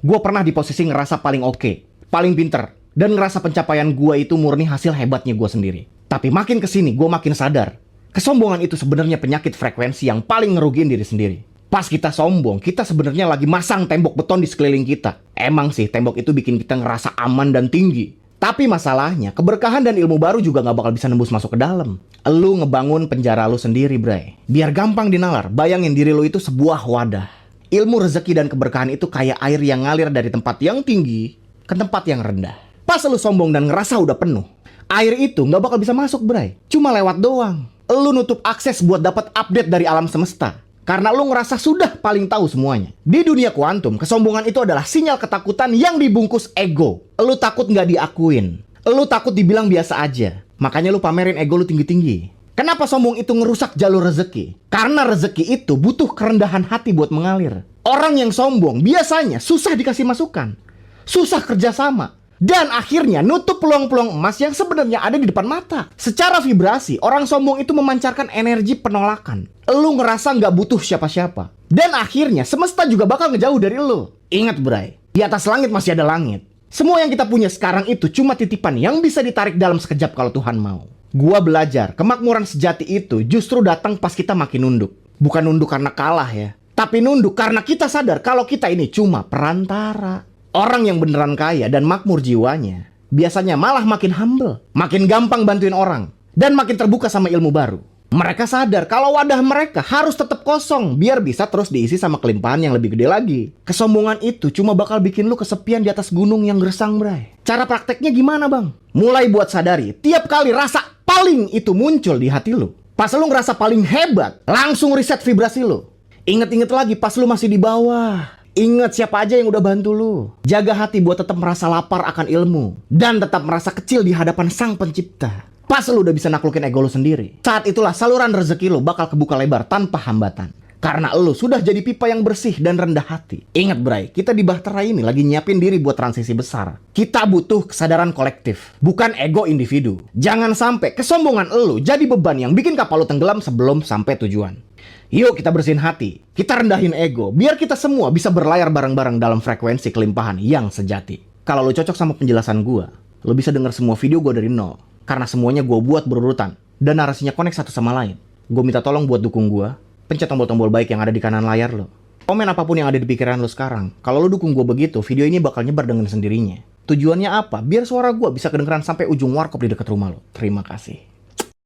Gue pernah di posisi ngerasa paling oke, paling pinter, dan ngerasa pencapaian gue itu murni hasil hebatnya gue sendiri. Tapi makin kesini gue makin sadar, kesombongan itu sebenarnya penyakit frekuensi yang paling ngerugiin diri sendiri. Pas kita sombong, kita sebenarnya lagi masang tembok beton di sekeliling kita. Emang sih tembok itu bikin kita ngerasa aman dan tinggi. Tapi masalahnya, keberkahan dan ilmu baru juga gak bakal bisa nembus masuk ke dalam. Lu ngebangun penjara lu sendiri, bray. Biar gampang dinalar, bayangin diri lu itu sebuah wadah. Ilmu rezeki dan keberkahan itu kayak air yang ngalir dari tempat yang tinggi ke tempat yang rendah. Pas lu sombong dan ngerasa udah penuh, air itu gak bakal bisa masuk, bray. Cuma lewat doang. Lu nutup akses buat dapat update dari alam semesta. Karena lu ngerasa sudah paling tahu semuanya. Di dunia kuantum, kesombongan itu adalah sinyal ketakutan yang dibungkus ego. Lu takut nggak diakuin. Lu takut dibilang biasa aja. Makanya lu pamerin ego lu tinggi-tinggi. Kenapa sombong itu ngerusak jalur rezeki? Karena rezeki itu butuh kerendahan hati buat mengalir. Orang yang sombong biasanya susah dikasih masukan. Susah kerjasama. Dan akhirnya nutup peluang-peluang emas yang sebenarnya ada di depan mata. Secara vibrasi, orang sombong itu memancarkan energi penolakan. Lu ngerasa nggak butuh siapa-siapa. Dan akhirnya semesta juga bakal ngejauh dari lu. Ingat, bray, di atas langit masih ada langit. Semua yang kita punya sekarang itu cuma titipan yang bisa ditarik dalam sekejap kalau Tuhan mau. Gua belajar, kemakmuran sejati itu justru datang pas kita makin nunduk. Bukan nunduk karena kalah ya, tapi nunduk karena kita sadar kalau kita ini cuma perantara. Orang yang beneran kaya dan makmur jiwanya biasanya malah makin humble, makin gampang bantuin orang, dan makin terbuka sama ilmu baru. Mereka sadar kalau wadah mereka harus tetap kosong biar bisa terus diisi sama kelimpahan yang lebih gede lagi. Kesombongan itu cuma bakal bikin lu kesepian di atas gunung yang gersang, bray. Cara prakteknya gimana, bang? Mulai buat sadari, tiap kali rasa paling itu muncul di hati lu, pas lu ngerasa paling hebat, langsung reset vibrasi lu. Ingat-ingat lagi pas lu masih di bawah. Ingat siapa aja yang udah bantu lu. Jaga hati buat tetap merasa lapar akan ilmu. Dan tetap merasa kecil di hadapan sang pencipta. Pas lu udah bisa naklukin ego lu sendiri, saat itulah saluran rezeki lu bakal kebuka lebar tanpa hambatan. Karena lu sudah jadi pipa yang bersih dan rendah hati. Ingat, bray, kita di Bahtera ini lagi nyiapin diri buat transisi besar. Kita butuh kesadaran kolektif, bukan ego individu. Jangan sampai kesombongan lu jadi beban yang bikin kapal lu tenggelam sebelum sampai tujuan. Yuk kita bersihin hati, kita rendahin ego, biar kita semua bisa berlayar bareng-bareng dalam frekuensi kelimpahan yang sejati. Kalau lo cocok sama penjelasan gue, lo bisa denger semua video gue dari nol. Karena semuanya gue buat berurutan, dan narasinya connect satu sama lain. Gue minta tolong buat dukung gue, pencet tombol-tombol baik yang ada di kanan layar lo. Komen apapun yang ada di pikiran lo sekarang. Kalau lo dukung gue begitu, video ini bakal nyebar dengan sendirinya. Tujuannya apa? Biar suara gue bisa kedengeran sampai ujung warkop di dekat rumah lo. Terima kasih.